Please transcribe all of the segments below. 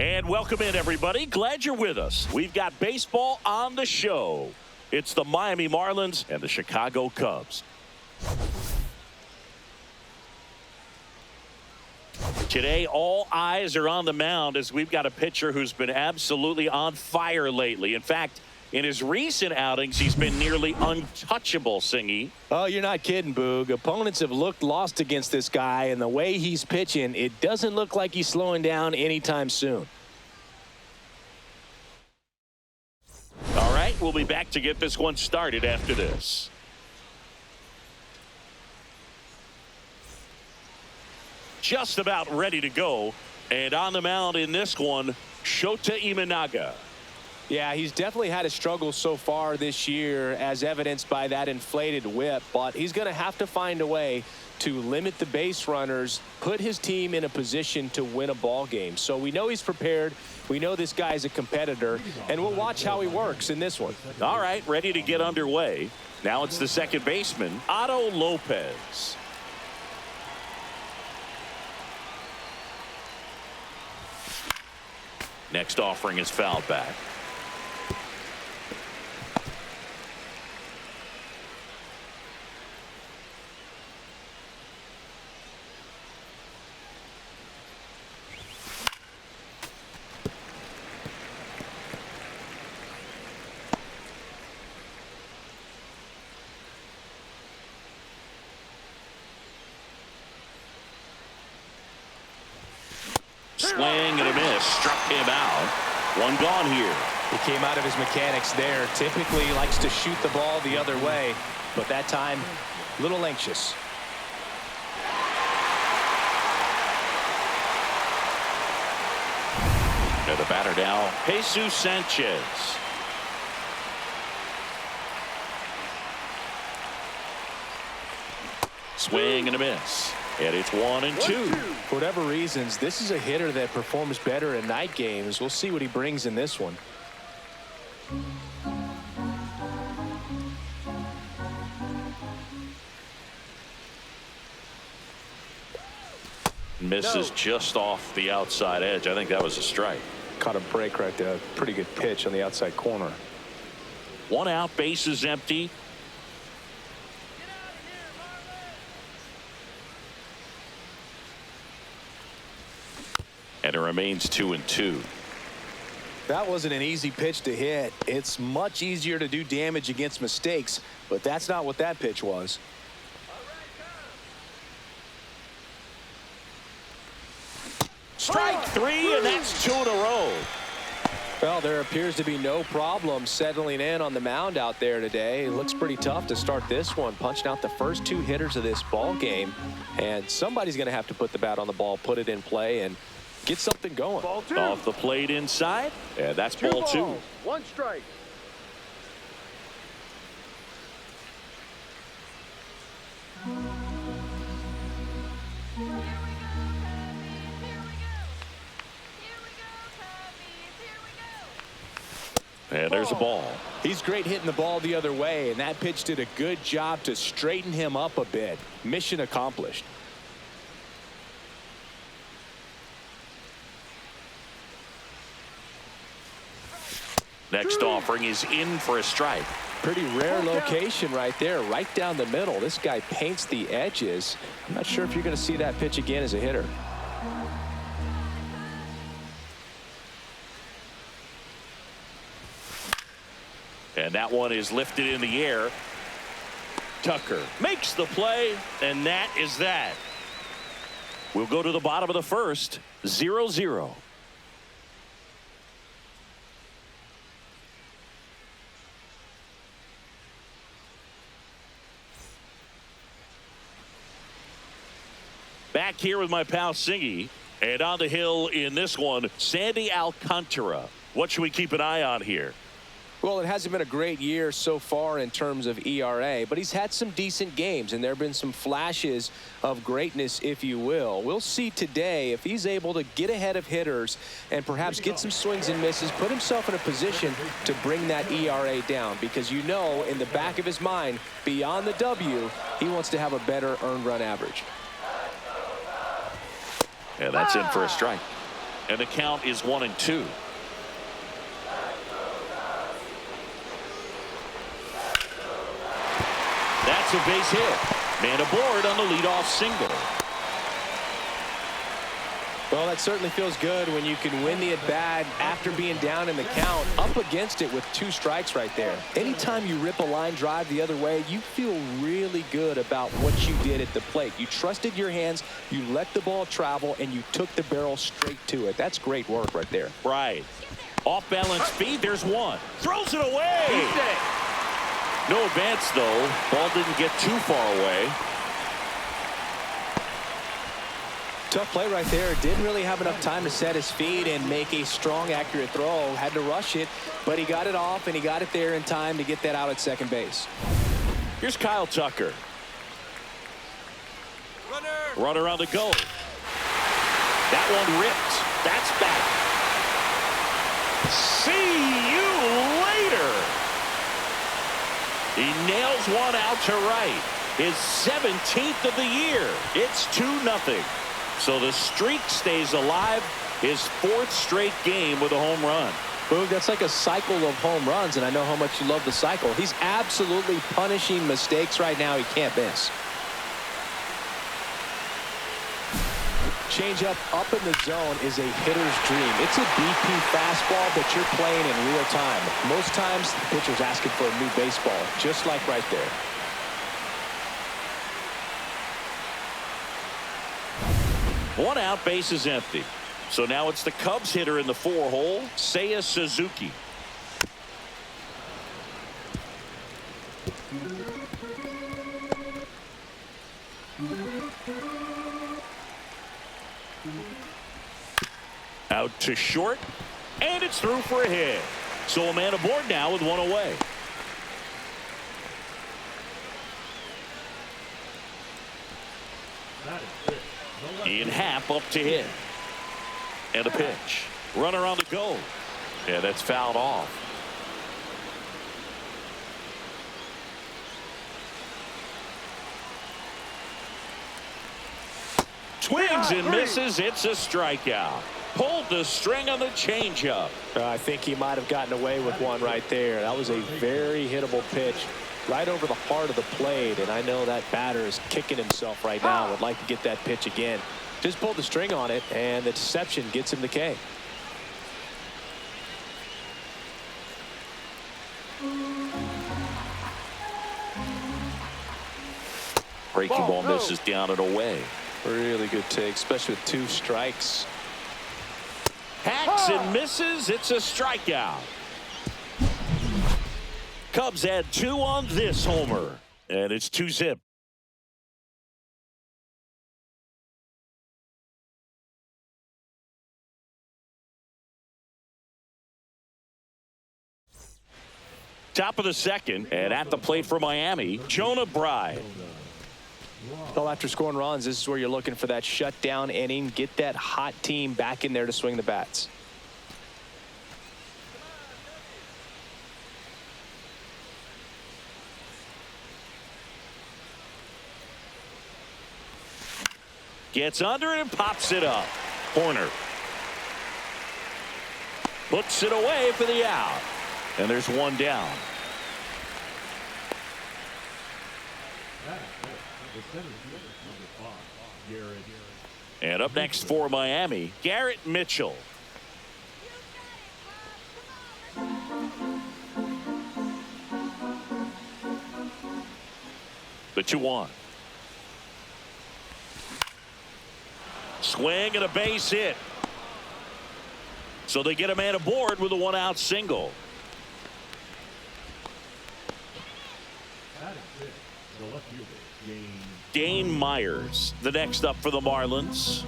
And welcome in, everybody. Glad you're with us. We've got baseball on the show. It's the Miami Marlins and the Chicago Cubs. Today, all eyes are on the mound as we've got a pitcher who's been absolutely on fire lately. In fact, in his recent outings, he's been nearly untouchable, Singy. Oh, you're not kidding, Boog. Opponents have looked lost against this guy, and the way he's pitching, it doesn't look like he's slowing down anytime soon. All right, we'll be back to get this one started after this. Just about ready to go, and on the mound in this one, Shota Imanaga. Yeah, he's definitely had a struggle so far this year, as evidenced by that inflated whip, but he's going to have to find a way to limit the base runners, put his team in a position to win a ball game. So we know he's prepared. We know this guy's a competitor, and we'll watch how he works in this one. All right, ready to get underway. Now it's the second baseman, Otto Lopez. Next offering is fouled back. Swing and a miss, struck him out. One gone here. He came out of his mechanics there. Typically likes to shoot the ball the other way, but that time a little anxious. And the batter now, Jesus Sanchez. Swing and a miss. And it's 1-2. For whatever reasons, this is a hitter that performs better in night games. We'll see what he brings in this one. Misses just off the outside edge. I think that was a strike. Caught a break right there. Pretty good pitch on the outside corner. One out, bases empty. And it remains 2-2. That wasn't an easy pitch to hit. It's much easier to do damage against mistakes, but that's not what that pitch was. Strike three, and that's 2 in a row. Well, there appears to be no problem settling in on the mound out there today. It looks pretty tough to start this one, punching out the first two hitters of this ball game. And somebody's going to have to put the bat on the ball, put it in play, and get something going. Off the plate inside, and that's ball two. One strike. And there's a ball. He's great hitting the ball the other way, and that pitch did a good job to straighten him up a bit. Mission accomplished. Next offering is in for a strike. Pretty rare location right there, right down the middle. This guy paints the edges. I'm not sure if you're going to see that pitch again as a hitter. And that one is lifted in the air. Tucker makes the play, and that is that. We'll go to the bottom of the first, 0-0. Back here with my pal Singy, and on the hill in this one, Sandy Alcantara. What should we keep an eye on here? Well, it hasn't been a great year so far in terms of ERA, but he's had some decent games, and there have been some flashes of greatness, if you will. We'll see today if he's able to get ahead of hitters and perhaps get some swings and misses, put himself in a position to bring that ERA down, because you know in the back of his mind, beyond the W, he wants to have a better earned run average. And that's in for a strike. And the count is 1-2. That's a base hit. Man aboard on the leadoff single. Well, that certainly feels good when you can win the at-bat after being down in the count, up against it with 2 strikes right there. Anytime you rip a line drive the other way, you feel really good about what you did at the plate. You trusted your hands, you let the ball travel, and you took the barrel straight to it. That's great work right there. Right. Off balance speed, there's one. Throws it away. No advance, though. Ball didn't get too far away. Tough play right there. Didn't really have enough time to set his feet and make a strong, accurate throw. Had to rush it, but he got it off, and he got it there in time to get that out at second base. Here's Kyle Tucker. Runner on the go. That one ripped. That's back. See you later. He nails one out to right. His 17th of the year. It's 2-0. So the streak stays alive. His 4th straight game with a home run. Boog, that's like a cycle of home runs, and I know how much you love the cycle. He's absolutely punishing mistakes right now he can't miss. Change up in the zone is a hitter's dream. It's a BP fastball that you're playing in real time. Most times the pitcher's asking for a new baseball, just like right there. One out, base is empty. So now it's the Cubs hitter in the 4-hole, Seiya Suzuki. Out to short, and it's through for a hit. So a man aboard now with one away. Ian Happ up to hit. And a pitch. Runner on the go. Yeah, that's fouled off. Swings and misses. It's a strikeout. Pulled the string on the changeup. I think he might have gotten away with one right there. That was a very hittable pitch right over the heart of the plate, and I know that batter is kicking himself right now. Would like to get that pitch again. Just pulled the string on it, and the deception gets him the K. Breaking ball misses down and away. Really good take, especially with 2 strikes. Hacks and misses. It's a strikeout. Cubs add 2 on this homer, and it's 2-zip. Top of the second, and at the plate for Miami, Jonah Bride. Well, after scoring runs, this is where you're looking for that shutdown inning. Get that hot team back in there to swing the bats. Gets under it and pops it up. Corner. Puts it away for the out. And there's one down. And up next for Miami, Garrett Mitchell. The 2-1. Swing and a base hit. So they get a man aboard with a 1-out single. Dane Myers, the next up for the Marlins.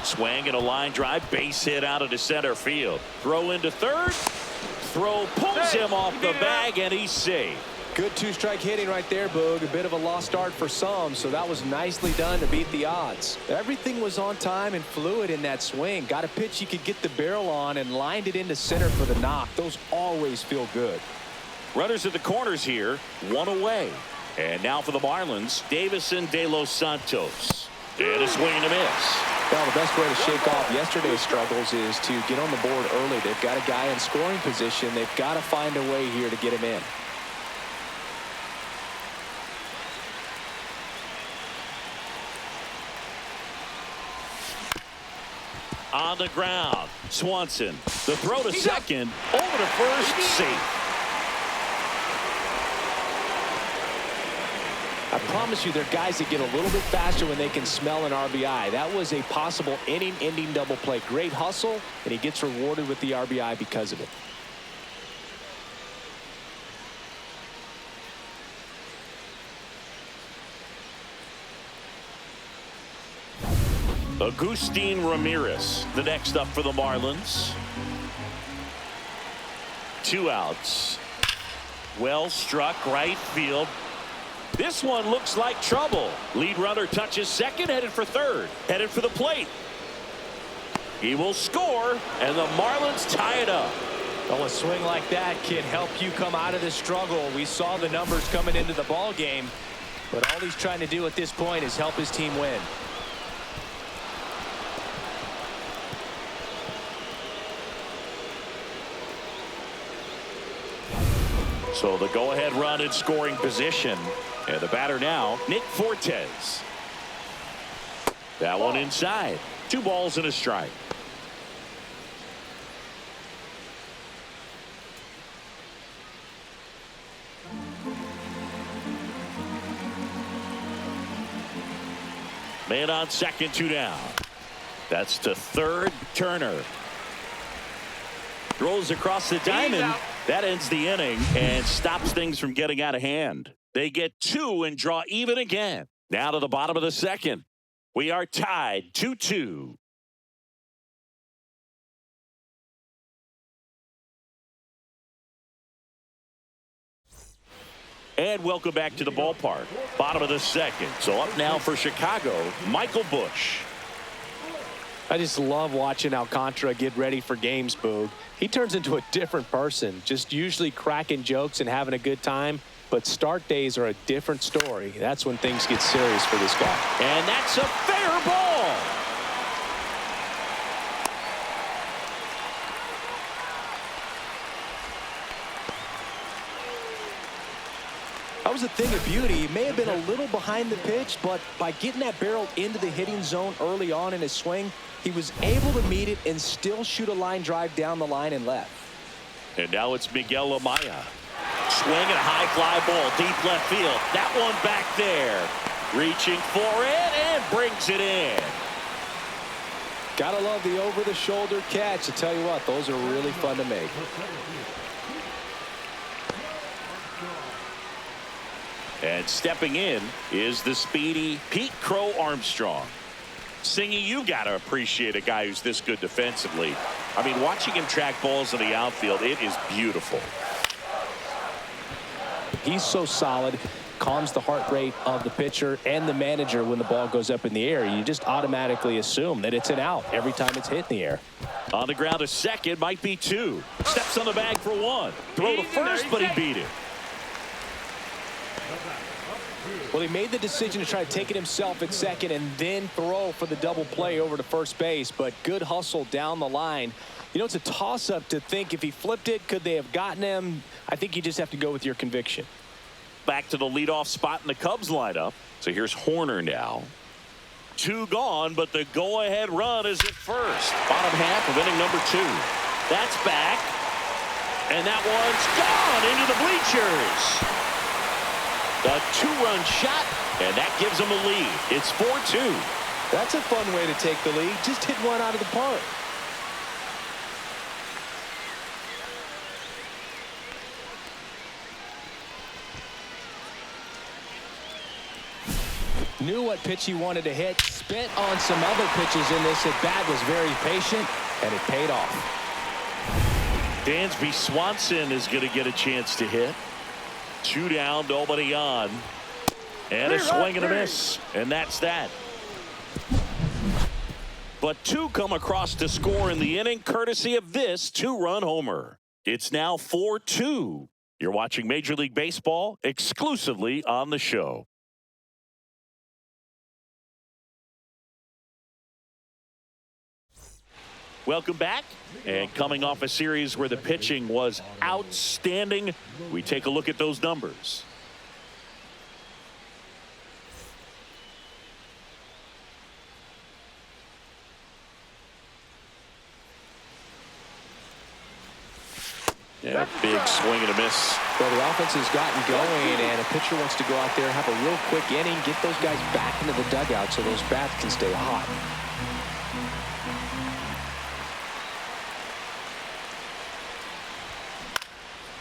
Swing and a line drive, base hit out into center field. Throw into third. Throw pulls him off the bag, and he's safe. Good 2-strike hitting right there, Boog. A bit of a lost start for some, so that was nicely done to beat the odds. Everything was on time and fluid in that swing. Got a pitch he could get the barrel on and lined it into center for the knock. Those always feel good. Runners at the corners here, one away. And now for the Marlins, Davison de los Santos. And a swing and a miss. Well, the best way to shake off yesterday's struggles is to get on the board early. They've got a guy in scoring position. They've got to find a way here to get him in. On the ground, Swanson. The throw to second, over to first, safe. I promise you, they're guys that get a little bit faster when they can smell an RBI. That was a possible inning-ending double play. Great hustle, and he gets rewarded with the RBI because of it. Agustin Ramirez, the next up for the Marlins. 2 outs. Well struck, right field. This one looks like trouble. Lead runner touches second, headed for third, headed for the plate. He will score, and the Marlins tie it up. Well, a swing like that can help you come out of the struggle. We saw the numbers coming into the ball game, but all he's trying to do at this point is help his team win. So the go-ahead run in scoring position. And the batter now, Nick Fortes. That one inside. 2 balls and a strike. Man on second, 2 down. That's to third, Turner. Throws across the diamond. That ends the inning and stops things from getting out of hand. They get 2 and draw even again. Now to the bottom of the second. We are tied 2-2. And welcome back to the ballpark. Bottom of the second. So up now for Chicago, Michael Busch. I just love watching Alcantara get ready for games, Boog. He turns into a different person, just usually cracking jokes and having a good time. But start days are a different story. That's when things get serious for this guy. And that's a fair ball. That was a thing of beauty. He may have been a little behind the pitch, but by getting that barrel into the hitting zone early on in his swing, he was able to meet it and still shoot a line drive down the line and left. And now it's Miguel Amaya. Swing and a high fly ball deep left field. That one back there. Reaching for it and brings it in. Gotta love the over-the-shoulder catch. I tell you what, those are really fun to make. And stepping in is the speedy Pete Crow Armstrong. Singy, you got to appreciate a guy who's this good defensively. I mean, watching him track balls in the outfield, it is beautiful. He's so solid, calms the heart rate of the pitcher and the manager when the ball goes up in the air. You just automatically assume that it's an out every time it's hit in the air. On the ground to second, might be 2. Steps on the bag for 1. Throw to first, but he beat it. Well, he made the decision to try to take it himself at second and then throw for the double play over to first base, but good hustle down the line. You know, it's a toss-up to think if he flipped it, could they have gotten him? I think you just have to go with your conviction. Back to the leadoff spot in the Cubs lineup. So here's Horner now. 2 gone, but the go-ahead run is at first. Bottom half of inning number 2. That's back. And that one's gone into the bleachers. A 2-run shot, and that gives them a lead. It's 4-2. That's a fun way to take the lead. Just hit one out of the park. Knew what pitch he wanted to hit. Spent on some other pitches in this at bat. Was very patient, and it paid off. Dansby Swanson is going to get a chance to hit. 2 down, nobody on. And a swing and a miss. And that's that. But 2 come across to score in the inning, courtesy of this 2-run homer. It's now 4-2. You're watching Major League Baseball exclusively on the show. Welcome back. And coming off a series where the pitching was outstanding, we take a look at those numbers. And a big swing and a miss. Well, the offense has gotten going, and a pitcher wants to go out there, have a real quick inning, get those guys back into the dugout so those bats can stay hot.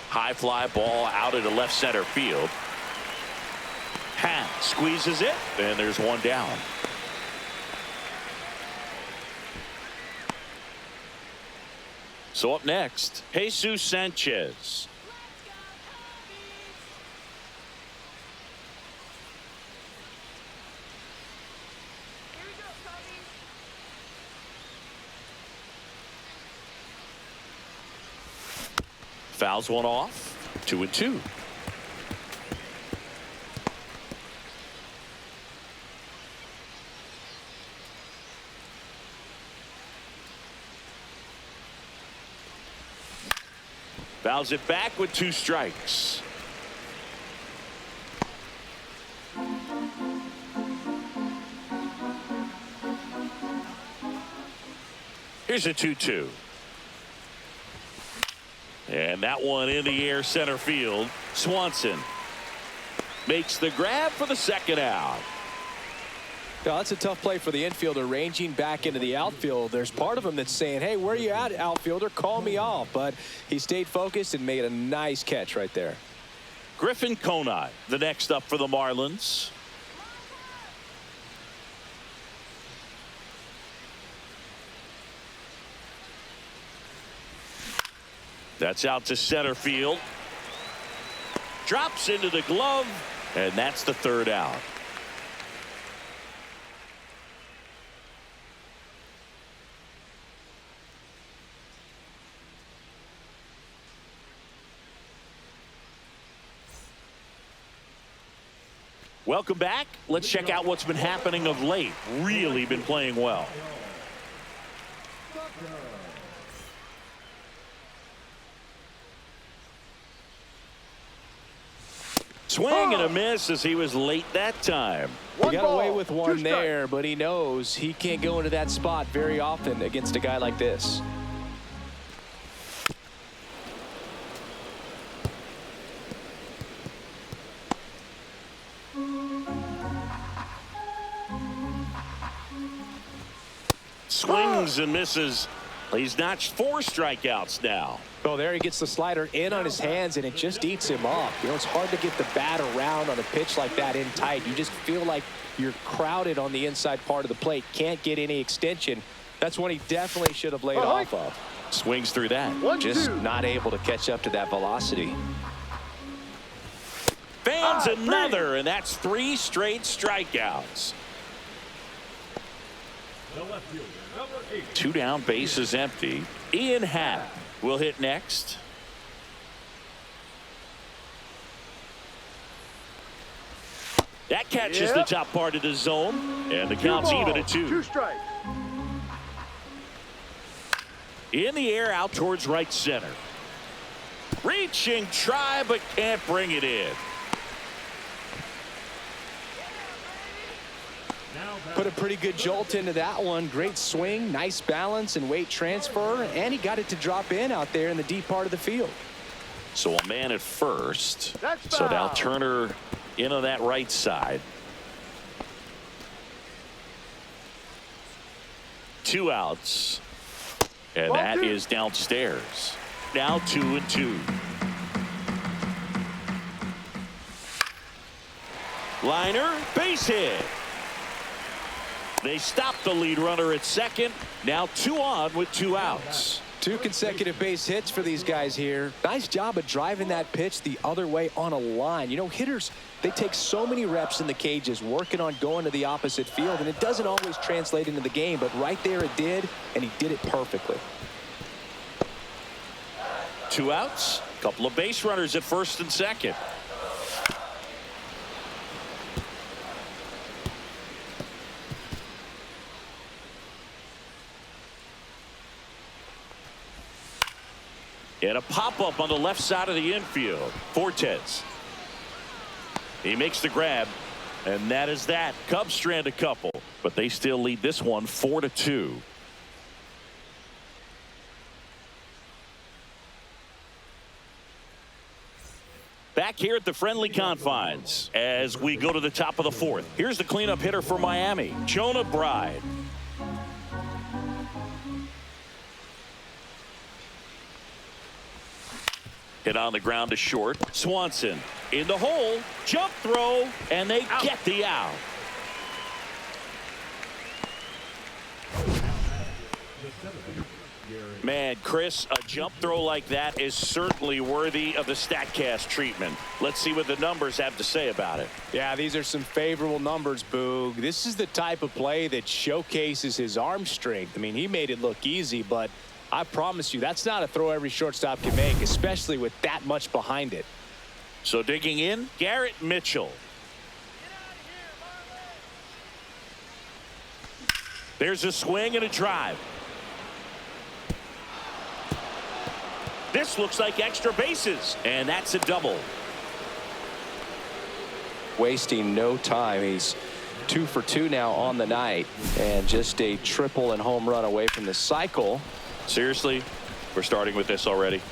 High fly ball out into left center field. Hat squeezes it, and there's one down. So up next, Jesus Sanchez. Fouls one off. 2-2. Fouls it back with 2 strikes. Here's a 2-2. And that one in the air center field. Swanson makes the grab for the second out. Yeah, that's a tough play for the infielder, ranging back into the outfield. There's part of him that's saying, hey, where are you at, outfielder? Call me off. But he stayed focused and made a nice catch right there. Griffin Conine, the next up for the Marlins. That's out to center field. Drops into the glove, and that's the third out. Welcome back. Let's check out what's been happening of late. Really been playing well. Swing and a miss as he was late that time. He got away with one there, but he knows he can't go into that spot very often against a guy like this. Swings and misses. He's notched 4 strikeouts now. Oh, there he gets the slider in on his hands, and it just eats him up. You know, it's hard to get the bat around on a pitch like that in tight. You just feel like you're crowded on the inside part of the plate. Can't get any extension. That's one he definitely should have laid off of. Swings through that. Just not able to catch up to that velocity. Fans another, and that's 3 straight strikeouts. 2 down, bases empty. Ian Happ will hit next. That catches the top part of the zone, and the count's even at 2. 2 strikes. In the air out towards right center. Reaching try, but can't bring it in. Put a pretty good jolt into that one. Great swing, nice balance and weight transfer, and he got it to drop in out there in the deep part of the field. So a man at first. That's So now foul. Turner in on that right side. 2 outs. And that is downstairs. Now 2-2. Liner, base hit. They stop the lead runner at second. Now 2 on with 2 outs. 2 consecutive base hits for these guys here. Nice job of driving that pitch the other way on a line. You know, hitters, they take so many reps in the cages working on going to the opposite field, and it doesn't always translate into the game, but right there it did, and he did it perfectly. 2 outs. Couple of base runners at first and second. And a pop-up on the left side of the infield. Fortes. He makes the grab. And that is that. Cubs strand a couple. But they still lead this one 4-2. Back here at the friendly confines as we go to the top of the fourth. Here's the cleanup hitter for Miami, Jonah Bride. Hit on the ground to short. Swanson in the hole. Jump throw. And they get the out. Man, Chris, a jump throw like that is certainly worthy of the StatCast treatment. Let's see what the numbers have to say about it. Yeah, these are some favorable numbers, Boog. This is the type of play that showcases his arm strength. I mean, he made it look easy, but I promise you, that's not a throw every shortstop can make, especially with that much behind it. So digging in, Garrett Mitchell. There's a swing and a drive. This looks like extra bases, and that's a double. Wasting no time. He's 2 for 2 now on the night, and just a triple and home run away from the cycle. Seriously, we're starting with this already.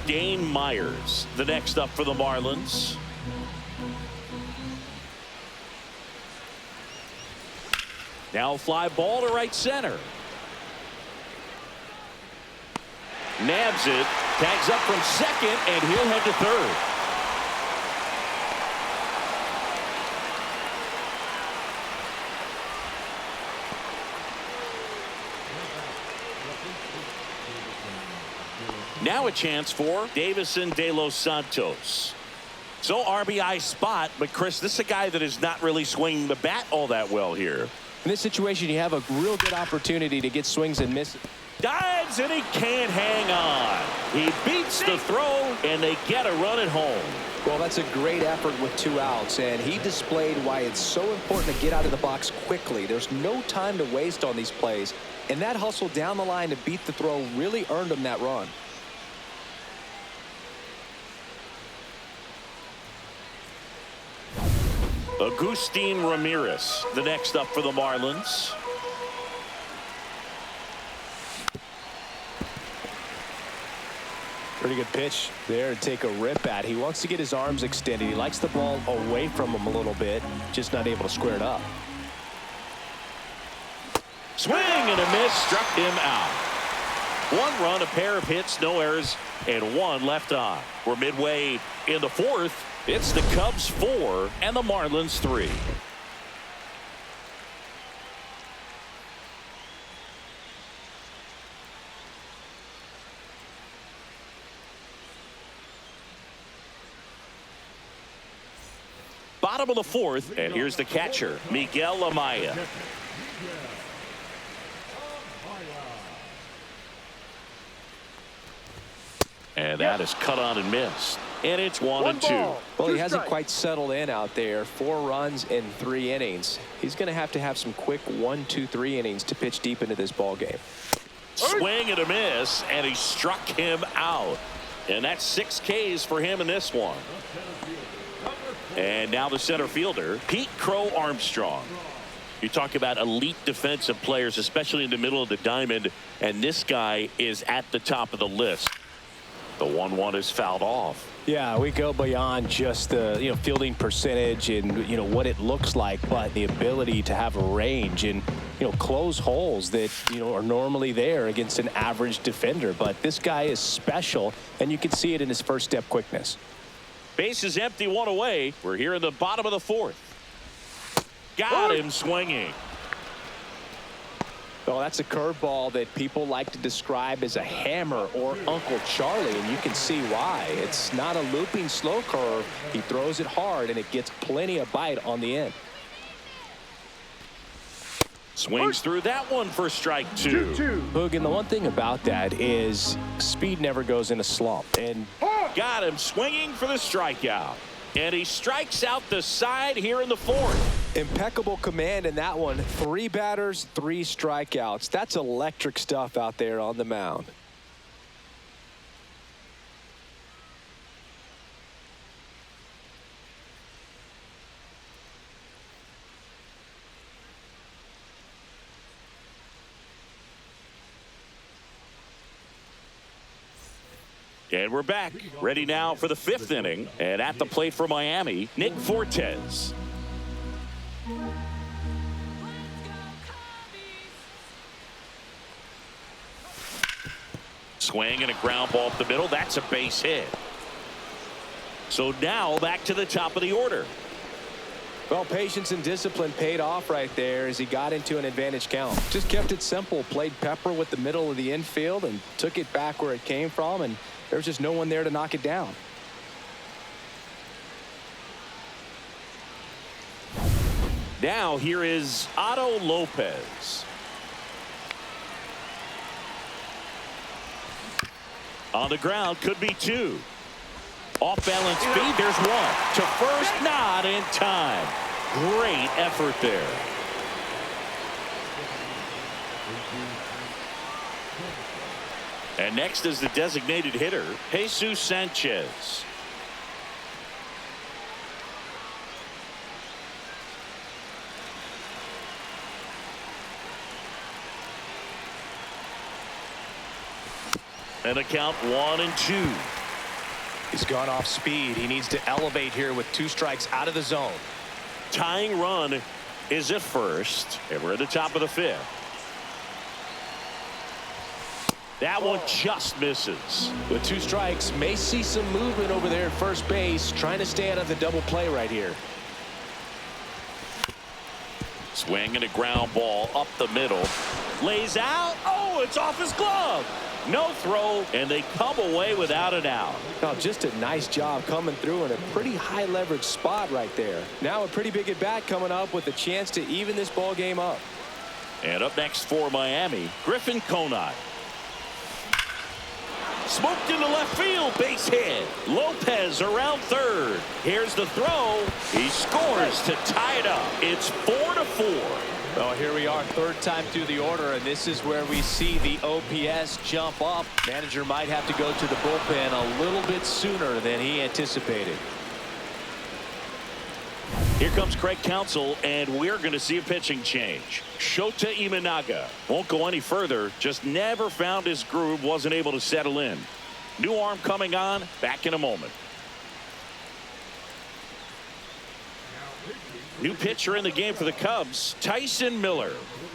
Dane Myers, the next up for the Marlins. Now fly ball to right center. Nabs it, tags up from second, and he'll head to third. Now a chance for Davison De Los Santos. So RBI spot, but Chris, this is a guy that is not really swinging the bat all that well here. In this situation, you have a real good opportunity to get swings and misses. Dives and he can't hang on. He beats the throw and they get a run at home. Well, that's a great effort with 2 outs, and he displayed why it's so important to get out of the box quickly. There's no time to waste on these plays, and that hustle down the line to beat the throw really earned him that run. Agustin Ramirez, the next up for the Marlins. Pretty good pitch there to take a rip at. He wants to get his arms extended. He likes the ball away from him a little bit, just not able to square it up. Swing and a miss, struck him out. 1 run, a pair of hits, no errors, and 1 left on. We're midway in the fourth. It's the Cubs 4 and the Marlins 3. Bottom of the fourth, and here's the catcher, Miguel Amaya. And that is cut on and missed. And it's 1-2. Well, he hasn't quite settled in out there. 4 runs in 3 innings. He's going to have some quick 1, 2, 3 innings to pitch deep into this ball game. Swing and a miss, and he struck him out. And that's 6 Ks for him in this one. And now the center fielder, Pete Crow Armstrong. You talk about elite defensive players, especially in the middle of the diamond, and this guy is at the top of the list. The 1-1 is fouled off. Yeah, we go beyond just the fielding percentage and what it looks like, but the ability to have a range and close holes that are normally there against an average defender. But this guy is special, and you can see it in his first step quickness. Base is empty, 1 away. We're here in the bottom of the fourth. Got him swinging. Well, that's a curveball that people like to describe as a hammer or Uncle Charlie, and you can see why. It's not a looping slow curve. He throws it hard, and it gets plenty of bite on the end. Swings through that one for strike two. Hoog, and the one thing about that is speed never goes in a slump. And got him swinging for the strikeout. And he strikes out the side here in the fourth. Impeccable command in that one. 3 batters, 3 strikeouts. That's electric stuff out there on the mound. And we're back, ready now for the 5th inning. And at the plate for Miami, Nick Fortes. Swing and a ground ball up the middle. That's a base hit. So now back to the top of the order. Well, patience and discipline paid off right there as he got into an advantage count. Just kept it simple, played pepper with the middle of the infield and took it back where it came from, and there's just no one there to knock it down. Now here is Otto Lopez. On the ground, could be 2. Off balance speed, there's 1. To first, not in time. Great effort there. And next is the designated hitter, Jesus Sanchez. And a count 1-2. He's gone off speed. He needs to elevate here with 2 strikes out of the zone. Tying run is at first, and we're at the top of the 5th. That one just misses. With 2 strikes, may see some movement over there at first base, trying to stay out of the double play right here. Swing and a ground ball up the middle. Lays out. Oh, it's off his glove. No throw, and they come away without an out. Now, just a nice job coming through in a pretty high leverage spot right there. Now a pretty big at bat coming up with a chance to even this ball game up. And up next for Miami, Griffin Conant. Smoked into left field, base hit. Lopez around third. Here's the throw. He scores to tie it up. It's 4-4. Well, here we are, 3rd time through the order, and this is where we see the OPS jump up. Manager might have to go to the bullpen a little bit sooner than he anticipated. Here comes Craig Counsell, and we're going to see a pitching change. Shota Imanaga won't go any further, just never found his groove, wasn't able to settle in. New arm coming on, back in a moment. New pitcher in the game for the Cubs, Tyson Miller.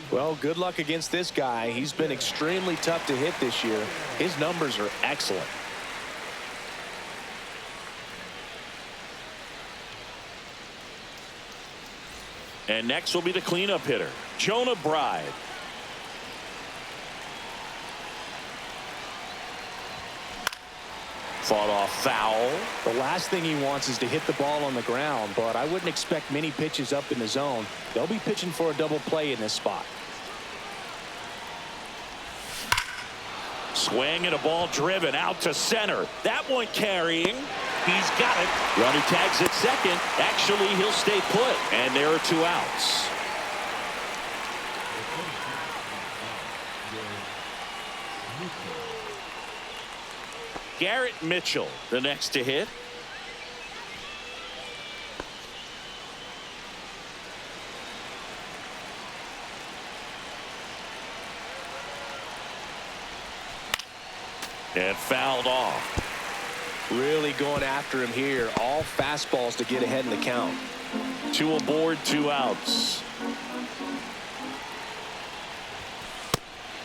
Well, good luck against this guy. He's been extremely tough to hit this year. His numbers are excellent. And next will be the cleanup hitter, Jonah Bride. Fought off foul. The last thing he wants is to hit the ball on the ground, but I wouldn't expect many pitches up in the zone. They'll be pitching for a double play in this spot. Swing and a ball driven out to center. That one carrying. He's got it. Runner tags at second. Actually, he'll stay put. And there are 2 outs. Garrett Mitchell, the next to hit. And fouled off. Really going after him here. All fastballs to get ahead in the count. 2 aboard, 2 outs.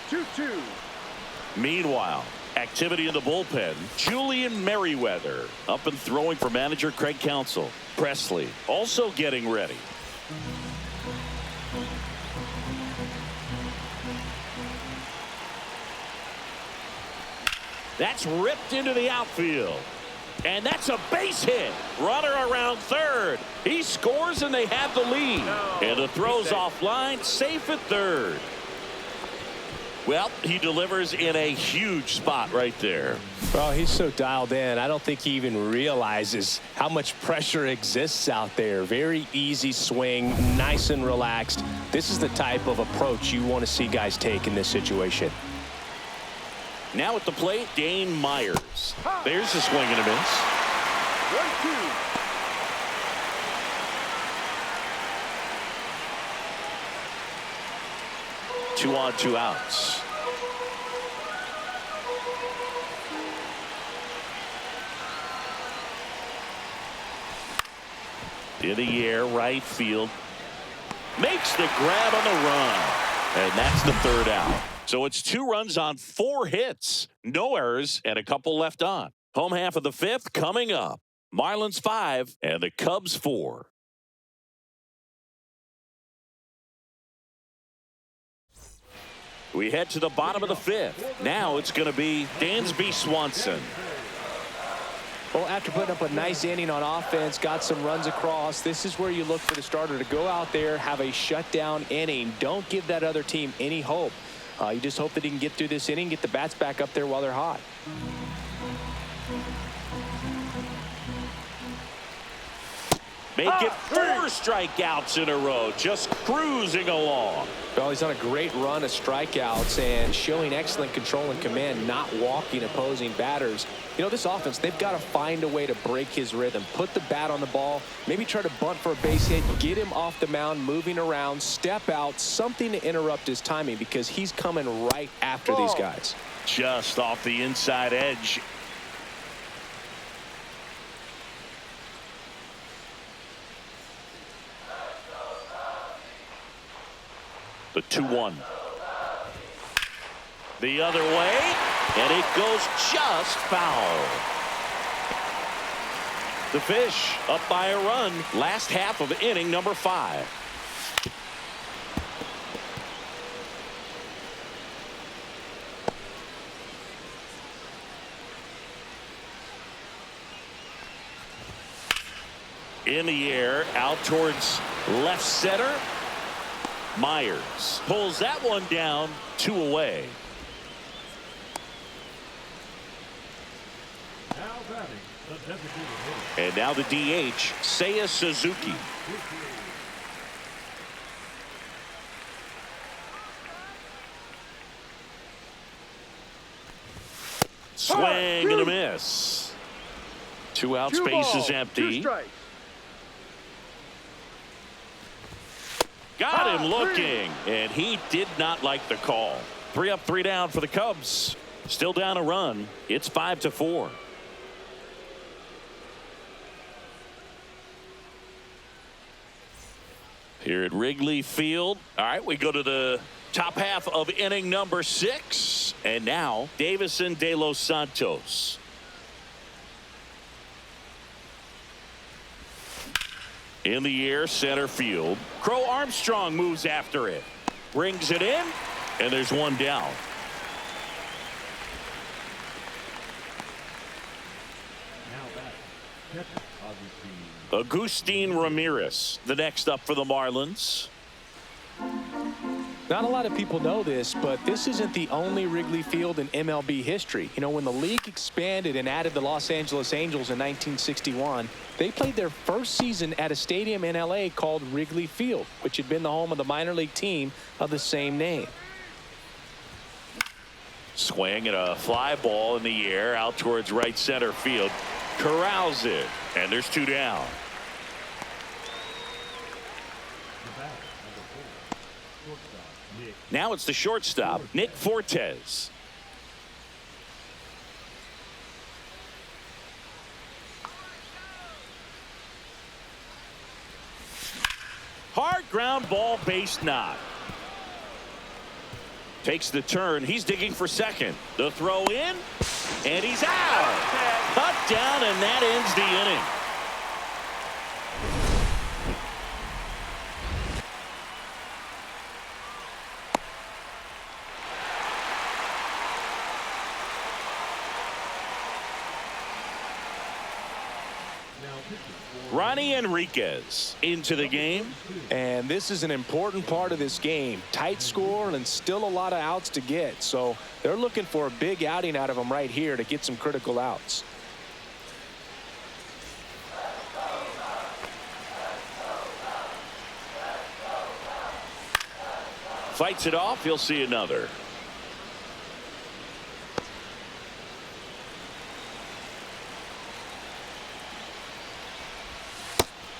2-2. Meanwhile, activity in the bullpen. Julian Merriweather up and throwing for manager Craig Counsell. Presley also getting ready. That's ripped into the outfield. And that's a base hit. Runner around third. He scores and they have the lead. And the throw's offline, safe at third. Well, he delivers in a huge spot right there. Well, he's so dialed in. I don't think he even realizes how much pressure exists out there. Very easy swing, nice and relaxed. This is the type of approach you want to see guys take in this situation. Now at the plate, Dane Myers. There's a swing and a miss. 2 on, 2 outs. In the air, right field. Makes the grab on the run. And that's the 3rd out. So it's 2 runs on 4 hits. No errors and a couple left on. Home half of the 5th coming up. Marlins 5 and the Cubs 4. We head to the bottom of the 5th. Now it's going to be Dansby Swanson. Well, after putting up a nice inning on offense, got some runs across, this is where you look for the starter to go out there, have a shutdown inning. Don't give that other team any hope. You just hope that he can get through this inning, get the bats back up there while they're hot. Make it 4 strikeouts in a row, just cruising along. Well, he's on a great run of strikeouts and showing excellent control and command, not walking opposing batters. You know, this offense, they've got to find a way to break his rhythm, put the bat on the ball, maybe try to bunt for a base hit, get him off the mound, moving around, step out, something to interrupt his timing because he's coming right after these guys. Just off the inside edge. The 2-1. The other way, and it goes just foul. The Fish up by a run, last half of inning number 5. In the air, out towards left center. Myers pulls that one down, 2 away. And now the DH, Seiya Suzuki. Swing and a miss. 2 out, space is empty. Got him looking, and he did not like the call. 3 up, 3 down for the Cubs. Still down a run. It's 5-4. Here at Wrigley Field. All right, we go to the top half of inning number 6. And now, Davison De Los Santos. In the air, center field. Crow Armstrong moves after it. Brings it in, and there's 1 down. Agustin Ramirez, the next up for the Marlins. Not a lot of people know this, but this isn't the only Wrigley Field in MLB history. You know, when the league expanded and added the Los Angeles Angels in 1961, they played their first season at a stadium in LA called Wrigley Field, which had been the home of the minor league team of the same name. Swing and a fly ball in the air out towards right center field. Corrals it, and there's 2 down. Now it's the shortstop, Nick Fortes. Hard ground ball, base knock. Takes the turn. He's digging for second. The throw in, and he's out. Cut down, and that ends the inning. Ronnie Enriquez into the game. And this is an important part of this game. Tight score and still a lot of outs to get. So they're looking for a big outing out of him right here to get some critical outs. Fights it off. He'll see another.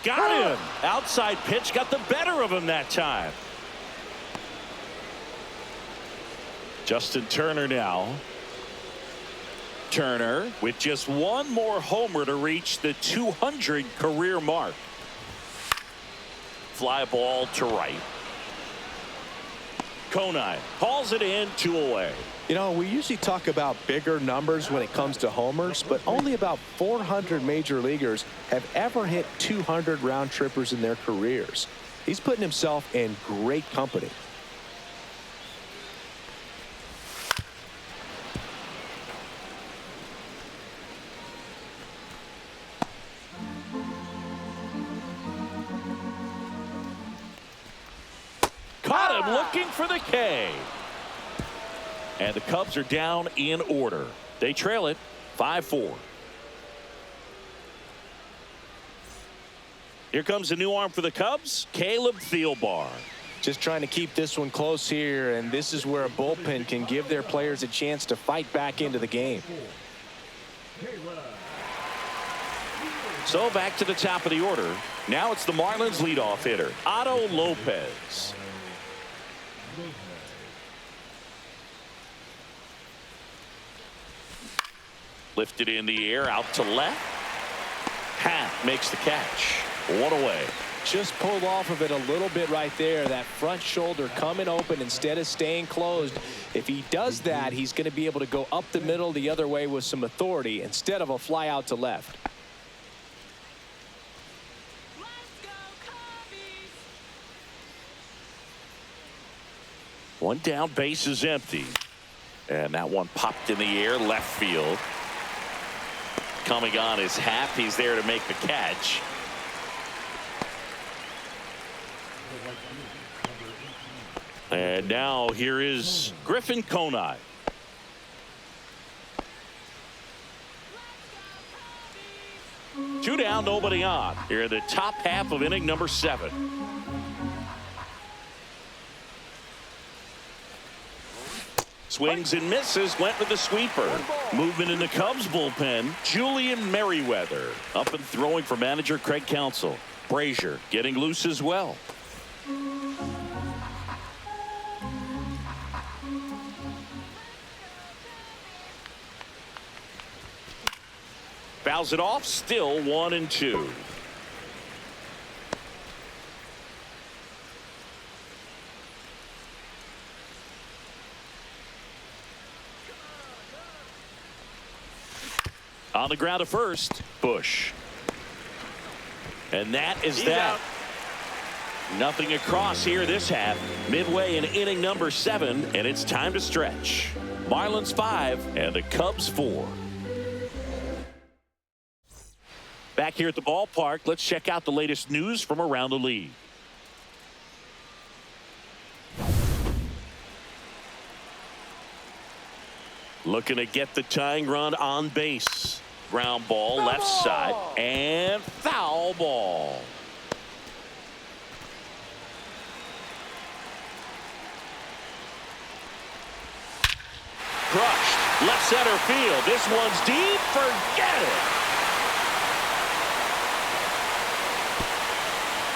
Got him. Outside pitch got the better of him that time. Justin Turner now. Turner with just one more homer to reach the 200 career mark. Fly ball to right. Konai hauls it in, 2 away. You know, we usually talk about bigger numbers when it comes to homers, but only about 400 major leaguers have ever hit 200 round trippers in their careers. He's putting himself in great company. Caught him looking for the K. And the Cubs are down in order. They trail it 5-4. Here comes a new arm for the Cubs, Caleb Thielbar. Just trying to keep this one close here, and this is where a bullpen can give their players a chance to fight back into the game. So back to the top of the order. Now it's the Marlins leadoff hitter, Otto Lopez. Lifted in the air out to left. Happ makes the catch. 1 away. Just pulled off of it a little bit right there. That front shoulder coming open instead of staying closed. If he does that, he's going to be able to go up the middle the other way with some authority instead of a fly out to left. One down, base is empty. And that one popped in the air, left field. Coming on is Happ. He's there to make the catch. And now here is Griffin Konai. Two down, nobody on. Here in the top half of inning number 7. Swings and misses, went with the sweeper. Movement in the Cubs bullpen, Julian Merriweather. Up and throwing for manager Craig Counsell. Brazier getting loose as well. Fouls it off, still 1-2. On the ground at first, Bush. And that is that. Nothing across here this half. Midway in inning number 7, and it's time to stretch. Marlins 5 and the Cubs 4. Back here at the ballpark, let's check out the latest news from around the league. Looking to get the tying run on base. Ground ball left side and foul ball. Crushed left center field. This one's deep. Forget it.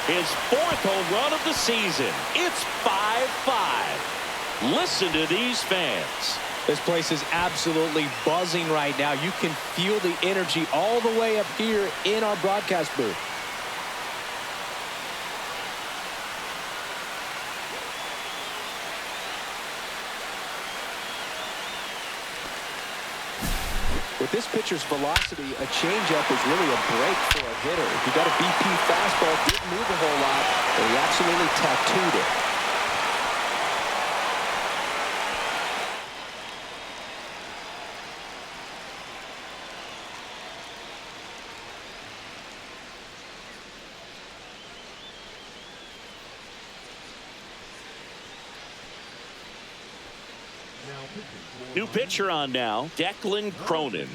His 4th home run of the season. It's 5-5. Listen to these fans. This place is absolutely buzzing right now. You can feel the energy all the way up here in our broadcast booth. With this pitcher's velocity, a changeup is really a break for a hitter. If you got a BP fastball, didn't move a whole lot, but he absolutely tattooed it. New pitcher on now, Declan Cronin.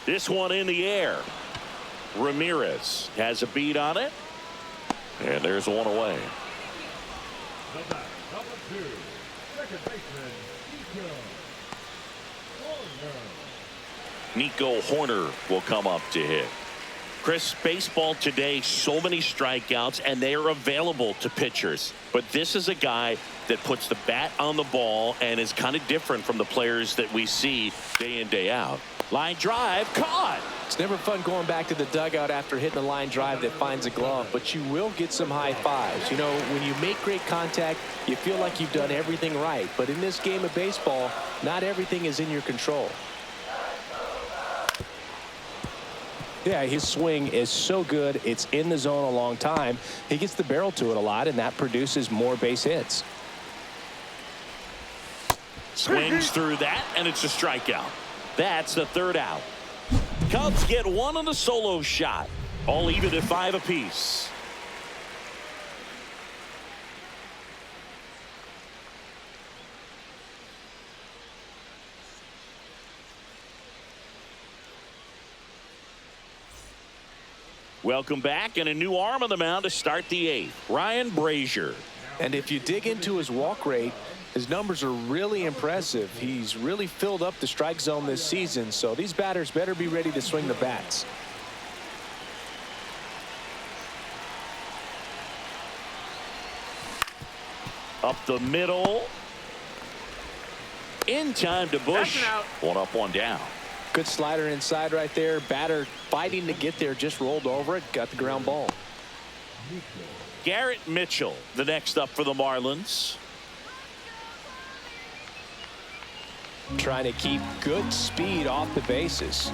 This one in the air. Ramirez has a beat on it. And there's one away. Nico Horner will come up to hit. Chris, baseball today, so many strikeouts, and they are available to pitchers. But this is a guy that puts the bat on the ball and is kind of different from the players that we see day in, day out. Line drive, caught. It's never fun going back to the dugout after hitting a line drive that finds a glove, but you will get some high fives. You know, when you make great contact, you feel like you've done everything right. But in this game of baseball, not everything is in your control. Yeah, his swing is so good. It's in the zone a long time. He gets the barrel to it a lot, and that produces more base hits. Swings through that, and it's a strikeout. That's the third out. Cubs get one on the solo shot. All even at 5 apiece. Welcome back, and a new arm on the mound to start the 8th. Ryan Brazier. And if you dig into his walk rate, his numbers are really impressive. He's really filled up the strike zone this season, so these batters better be ready to swing the bats. Up the middle. In time to Bush. One up, one down. Good slider inside right there. Batter fighting to get there, just rolled over it, got the ground ball. Garrett Mitchell, the next up for the Marlins. Trying to keep good speed off the bases.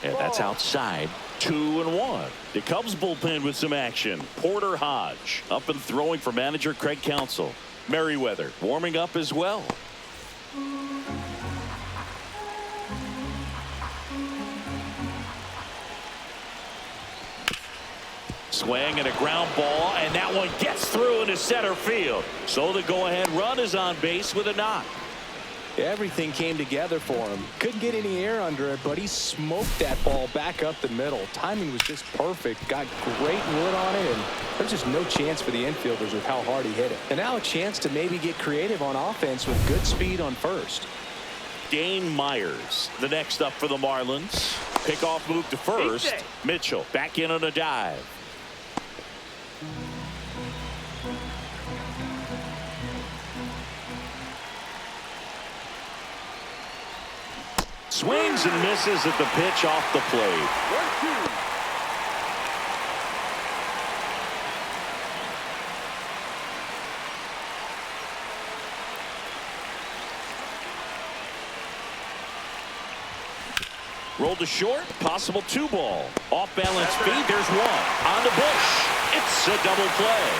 And that's outside. 2-1. The Cubs bullpen with some action. Porter Hodge up and throwing for manager Craig Counsell. Merriweather warming up as well. Swing and a ground ball, and that one gets through into center field. So the go-ahead run is on base with a knock. Everything came together for him. Couldn't get any air under it, but he smoked that ball back up the middle. Timing was just perfect. Got great wood on it, and there's just no chance for the infielders with how hard he hit it. And now a chance to maybe get creative on offense with good speed on first. Dane Myers, the next up for the Marlins. Pickoff move to first. Mitchell back in on a dive. Swings and misses at the pitch off the plate. 1-2. Rolled to short, possible 2-ball. Off balance feed, there's one. On to Bush. It's a double play.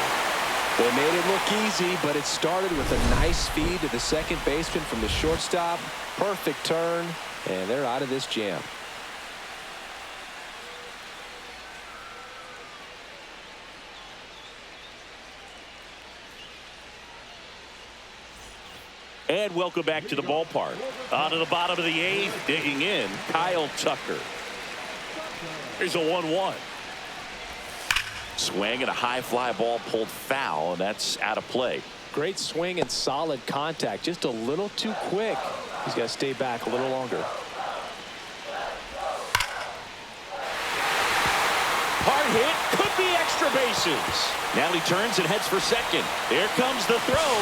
They made it look easy, but it started with a nice feed to the second baseman from the shortstop. Perfect turn. And they're out of this jam. And welcome back to the ballpark. On to the bottom of the 8th, digging in, Kyle Tucker. Here's a 1-1. Swing and a high fly ball pulled foul, and that's out of play. Great swing and solid contact. Just a little too quick. He's got to stay back a little longer. Hard hit, could be extra bases. Now he turns and heads for second. There comes the throw.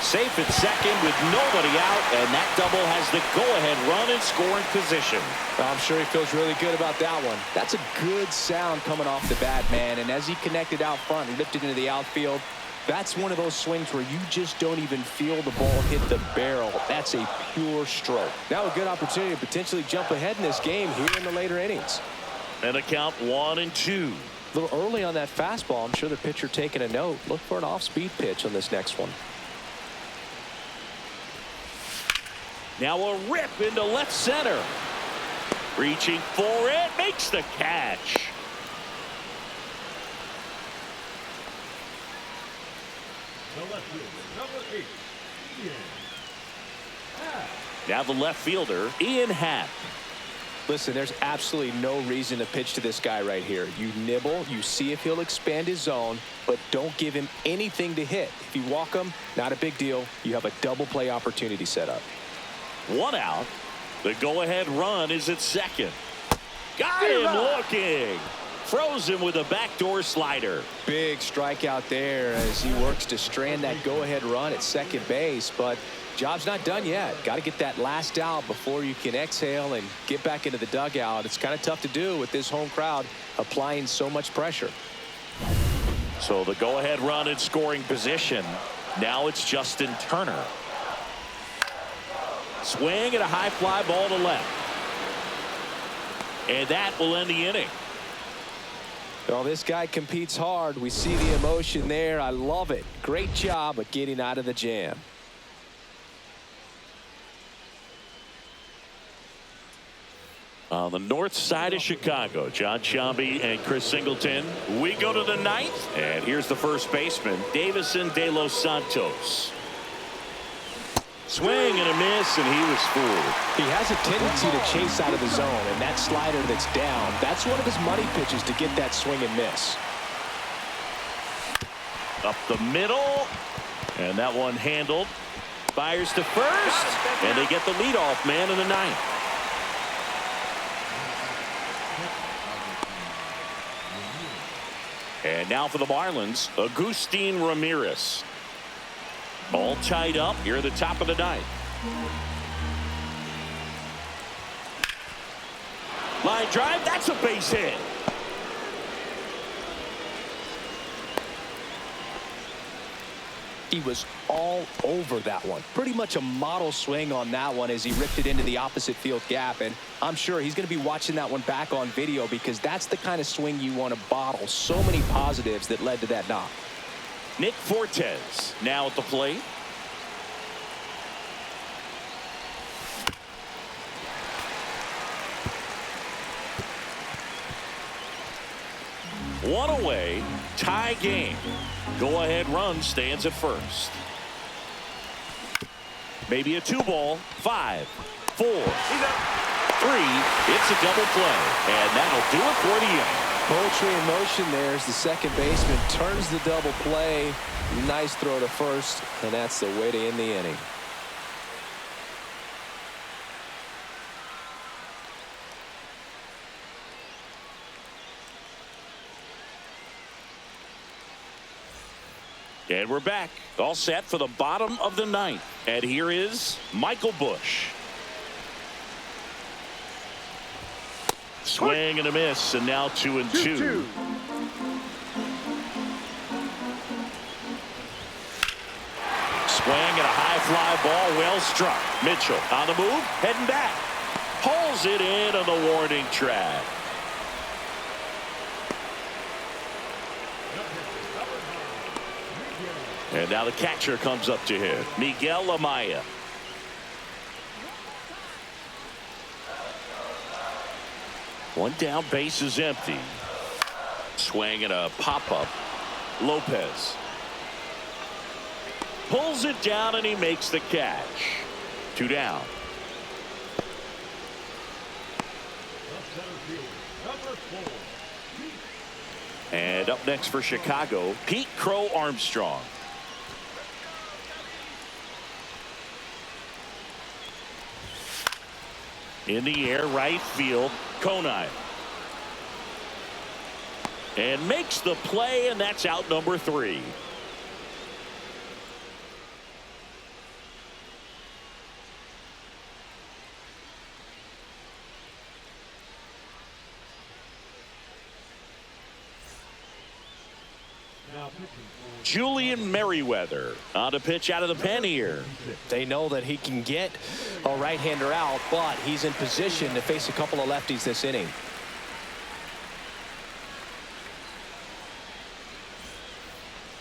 Safe at second with nobody out, and that double has the go-ahead run in scoring position. I'm sure he feels really good about that one. That's a good sound coming off the bat, man. And as he connected out front and lifted into the outfield, that's one of those swings where you just don't even feel the ball hit the barrel. That's a pure stroke. Now a good opportunity to potentially jump ahead in this game here in the later innings. And a count 1-2. A little early on that fastball. I'm sure the pitcher taking a note. Look for an off-speed pitch on this next one. Now a rip into left center. Reaching for it. Makes the catch. Now the left fielder, Ian Happ. Listen, there's absolutely no reason to pitch to this guy right here. You nibble, you see if he'll expand his zone, but don't give him anything to hit. If you walk him, not a big deal. You have a double play opportunity set up. 1 out. The go-ahead run is at second. Got him looking. Froze him with a backdoor slider. Big strikeout there as he works to strand that go-ahead run at second base, but job's not done yet. Got to get that last out before you can exhale and get back into the dugout. It's kind of tough to do with this home crowd applying so much pressure. So the go-ahead run in scoring position. Now it's Justin Turner. Swing at a high fly ball to left. And that will end the inning. Well, this guy competes hard. We see the emotion there. I love it. Great job of getting out of the jam. On the north side of Chicago, John Sciambi and Chris Singleton. We go to the ninth, and here's the first baseman, Davison De Los Santos. Swing and a miss, and he was fooled. He has a tendency to chase out of the zone, and that slider that's down, that's one of his money pitches to get that swing and miss. Up the middle, and that one handled. Fires to first, and they get the leadoff man in the ninth. And now for the Marlins, Agustin Ramirez. All tied up here at the top of the ninth. Line drive, that's a base hit. He was all over that one. Pretty much a model swing on that one as he ripped it into the opposite field gap. And I'm sure he's going to be watching that one back on video because that's the kind of swing you want to bottle. So many positives that led to that knock. Nick Fortes now at the plate. One away, tie game. Go-ahead run stands at first. Maybe a 2-ball, 5, 4, 3. It's a double play, and that'll do it for the inning. Poetry in motion there as the second baseman turns the double play. Nice throw to first, and that's the way to end the inning. And we're back, all set for the bottom of the ninth. And here is Michael Busch. Swing and a miss, and now 2-2. Swing at a high fly ball, well struck. Mitchell on the move, heading back. Pulls it in on the warning track. And now the catcher comes up to him, Miguel Amaya. One down, base is empty. Swing and a pop-up. Lopez pulls it down, and he makes the catch. 2 down. And up next for Chicago, Pete Crow Armstrong. In the air, right field, Konai. And makes the play, and that's out number 3. Julian Merriweather on to pitch out of the pen here. They know that he can get a right-hander out, but he's in position to face a couple of lefties this inning.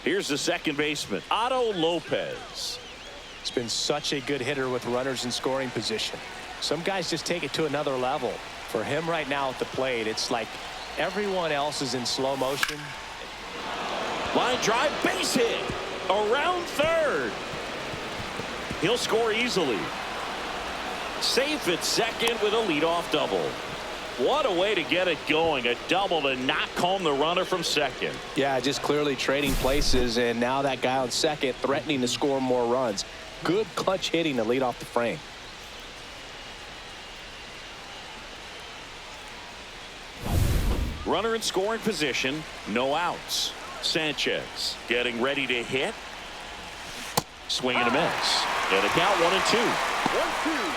Here's the second baseman, Otto Lopez. He's been such a good hitter with runners in scoring position. Some guys just take it to another level. For him right now at the plate, it's like everyone else is in slow motion. Line drive, base hit. Around third. He'll score easily. Safe at second with a leadoff double. What a way to get it going. A double to knock home the runner from second. Yeah, just clearly trading places, and now that guy on second threatening to score more runs. Good clutch hitting to lead off the frame. Runner in scoring position, no outs. Sanchez getting ready to hit. Swing and a miss. And a count 1-2. 1-2.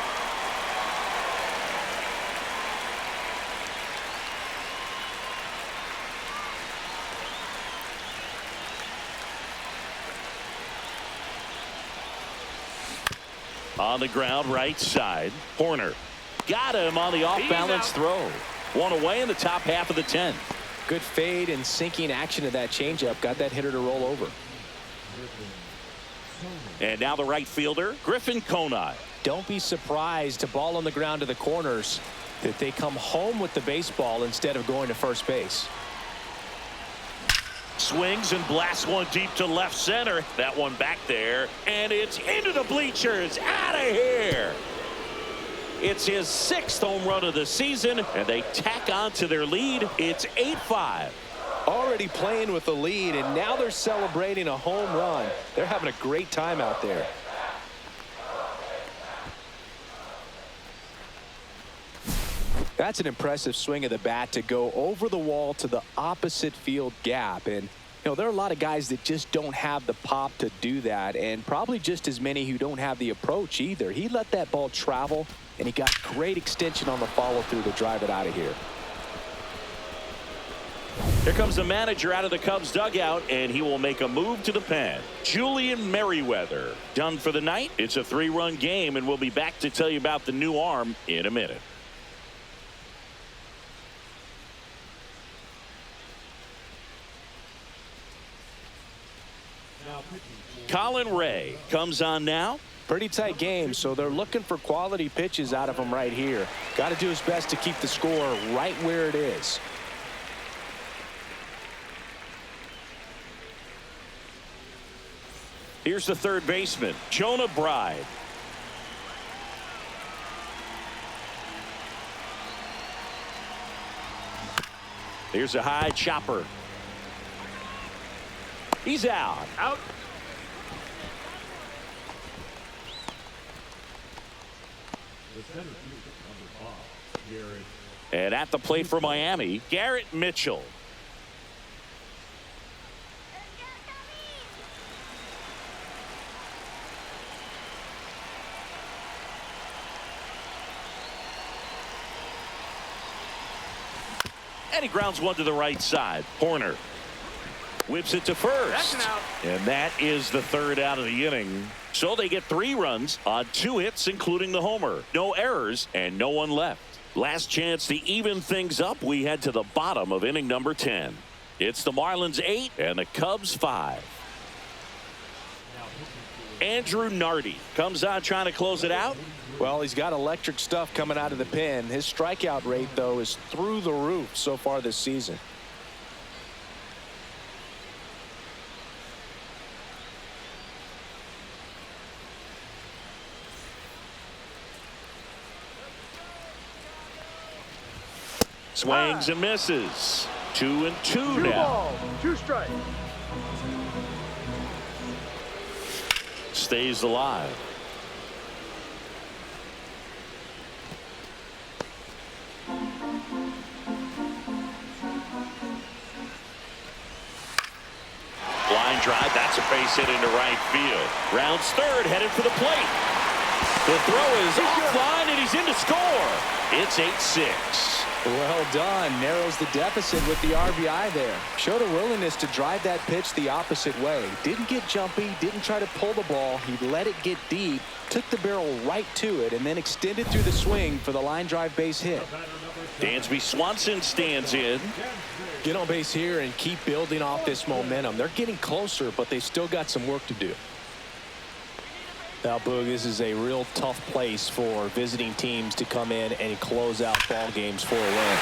On the ground, right side. Horner got him on the off-balance throw. One away in the top half of the 10th. Good fade and sinking action of that changeup. Got that hitter to roll over. And now the right fielder, Griffin Conine. Don't be surprised to ball on the ground to the corners that they come home with the baseball instead of going to first base. Swings and blasts one deep to left center. That one back there. And it's into the bleachers. Out of here. It's his 6th home run of the season, and they tack on to their lead. It's 8-5. Already playing with the lead, and now they're celebrating a home run. They're having a great time out there. That's an impressive swing of the bat to go over the wall to the opposite field gap. And, you know, there are a lot of guys that just don't have the pop to do that, and probably just as many who don't have the approach either. He let that ball travel, and he got great extension on the follow-through to drive it out of here. Here comes the manager out of the Cubs dugout, and he will make a move to the pen. Julian Merriweather done for the night. It's a 3-run game, and we'll be back to tell you about the new arm in a minute. Colin Ray comes on now. Pretty tight game, so they're looking for quality pitches out of him right here. Got to do his best to keep the score right where it is. Here's the third baseman, Jonah Bride. Here's a high chopper. He's out. Out. And at the plate for Miami, Garrett Mitchell. And he grounds one to the right side. Horner whips it to first. That's an out. And that is the third out of the inning. So they get 3 runs on 2 hits, including the homer. No errors and no one left. Last chance to even things up. We head to the bottom of inning number 10. It's the Marlins 8 and the Cubs 5. Andrew Nardi comes on trying to close it out. Well, he's got electric stuff coming out of the pen. His strikeout rate, though, is through the roof so far this season. Swings and misses. 2-2 2 now. balls, 2 strikes. Stays alive. Line drive. That's a base hit into right field. Rounds third, headed for the plate. The throw is offline, and he's in to score. It's 8-6. Well done. Narrows the deficit with the RBI there. Showed a willingness to drive that pitch the opposite way. Didn't get jumpy, didn't try to pull the ball. He let it get deep, took the barrel right to it, and then extended through the swing for the line drive base hit. Dansby Swanson stands in. Get on base here and keep building off this momentum. They're getting closer, but they still got some work to do. Now, Boog, this is a real tough place for visiting teams to come in and close out ball games for a win.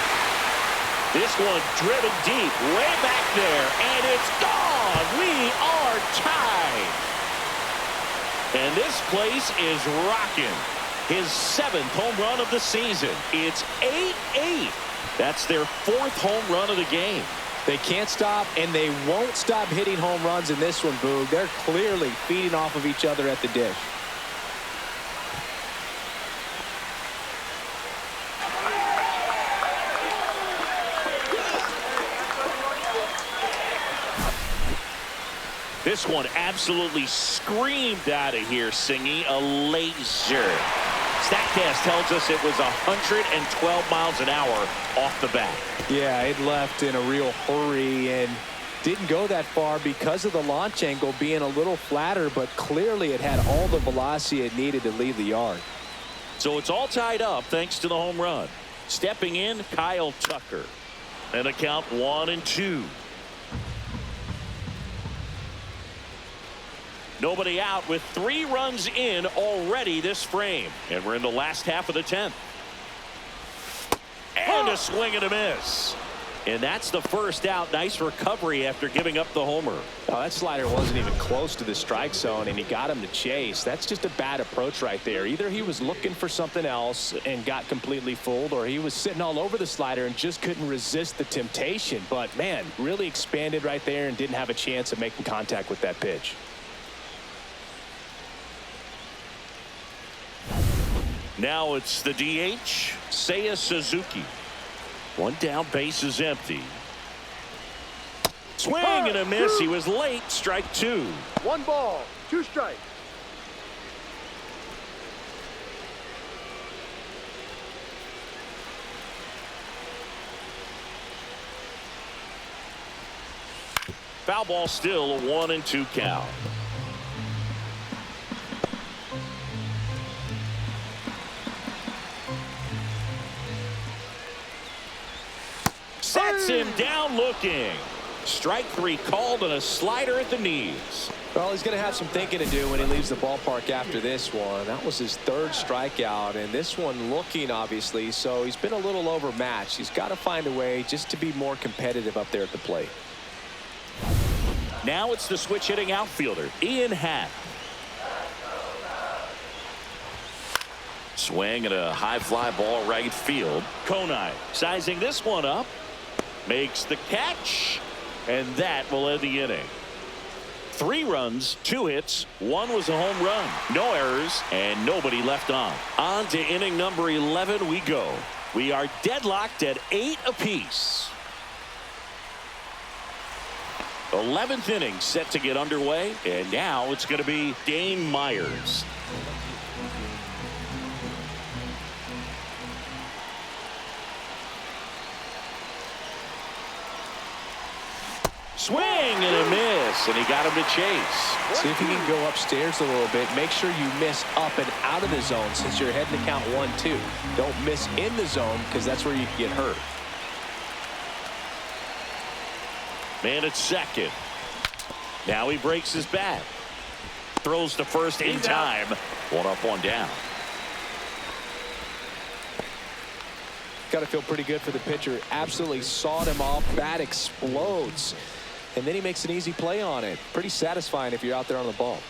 This one driven deep, way back there, and it's gone. We are tied. And this place is rocking. His 7th home run of the season. It's 8-8. That's their 4th home run of the game. They can't stop, and they won't stop hitting home runs in this one, Boog. They're clearly feeding off of each other at the dish. This one absolutely screamed out of here, Singy. A laser. StatCast tells us it was 112 miles an hour off the bat. Yeah, it left in a real hurry and didn't go that far because of the launch angle being a little flatter, but clearly it had all the velocity it needed to leave the yard. So it's all tied up thanks to the home run. Stepping in, Kyle Tucker. And a count 1-2. Nobody out with 3 runs in already this frame. And we're in the last half of the 10th. And a swing and a miss. And that's the first out. Nice recovery after giving up the homer. Oh, that slider wasn't even close to the strike zone, and he got him to chase. That's just a bad approach right there. Either he was looking for something else and got completely fooled, or he was sitting all over the slider and just couldn't resist the temptation. But, man, really expanded right there and didn't have a chance of making contact with that pitch. Now it's the DH, Seiya Suzuki. One down, base is empty. Swing and a miss. He was late. Strike 2. 1 ball, 2 strikes. Foul ball, still a 1-2 count. Sets him down looking. Strike 3 called and a slider at the knees. Well, he's going to have some thinking to do when he leaves the ballpark after this one. That was his 3rd strikeout, and this one looking, obviously, so he's been a little overmatched. He's got to find a way just to be more competitive up there at the plate. Now it's the switch hitting outfielder, Ian Happ. Swing and a high fly ball right field. Konai sizing this one up. Makes the catch, and that will end the inning. 3 runs, 2 hits, 1 was a home run. No errors, and nobody left on. On to inning number 11 we go. We are deadlocked at 8 apiece. 11th inning set to get underway, and now it's going to be Dane Myers. Swing and a miss, and he got him to chase. See if you can go upstairs a little bit. Make sure you miss up and out of the zone since you're heading to count 1-2. Don't miss in the zone because that's where you can get hurt. Man at second. Now he breaks his bat. Throws to first in time. 1 up, 1 down. Got to feel pretty good for the pitcher. Absolutely sawed him off. Bat explodes. And then he makes an easy play on it. Pretty satisfying if you're out there on the ball.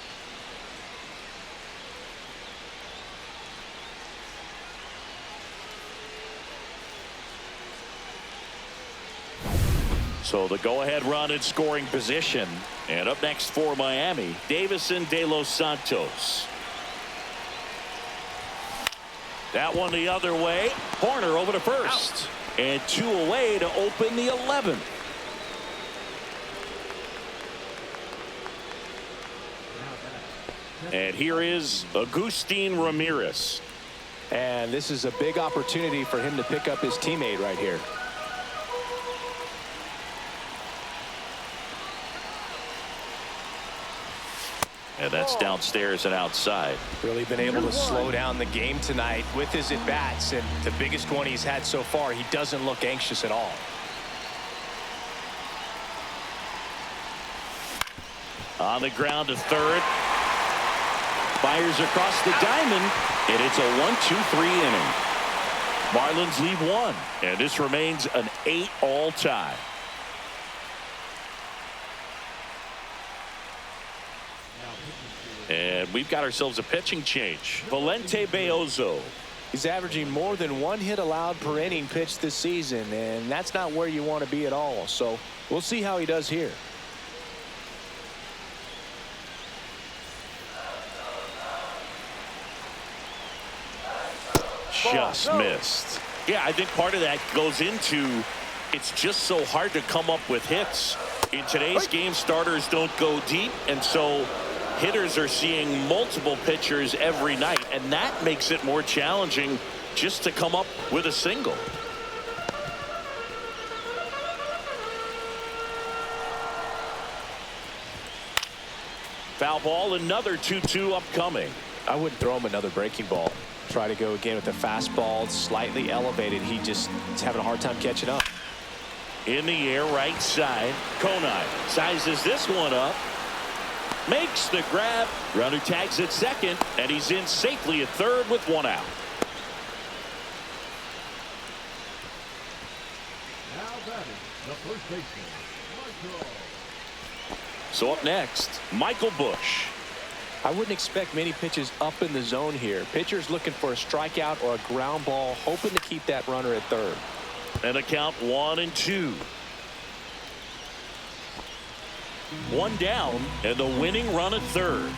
So the go-ahead run in scoring position. And up next for Miami, Davison De Los Santos. That one the other way. Horner over to first. Out. And 2 away to open the 11th. And here is Agustin Ramirez. And this is a big opportunity for him to pick up his teammate right here. And that's downstairs and outside. Really been able to slow down the game tonight with his at-bats, and the biggest one he's had so far, he doesn't look anxious at all. On the ground to third. Fires across the diamond, and it's a 1-2-3 inning. Marlins lead 1, and this remains an 8-all tie. And we've got ourselves a pitching change. Valente Beozo. He's averaging more than 1 hit allowed per inning pitched this season, and that's not where you want to be at all. So we'll see how he does here. Just missed. Yeah, I think part of that goes into it's just so hard to come up with hits. In today's game, starters don't go deep, and so hitters are seeing multiple pitchers every night, and that makes it more challenging just to come up with a single. Foul ball, another 2-2 upcoming. I wouldn't throw him another breaking ball. Try to go again with the fastball, slightly elevated. He's having a hard time catching up. In the air, right side. Konai sizes this one up. Makes the grab. Runner tags at second, and he's in safely at third with 1 out. Now batting, the first baseman, Michael. So up next, Michael Busch. I wouldn't expect many pitches up in the zone here. Pitcher's looking for a strikeout or a ground ball, hoping to keep that runner at third. And a count 1-2. 1 down, and the winning run at third.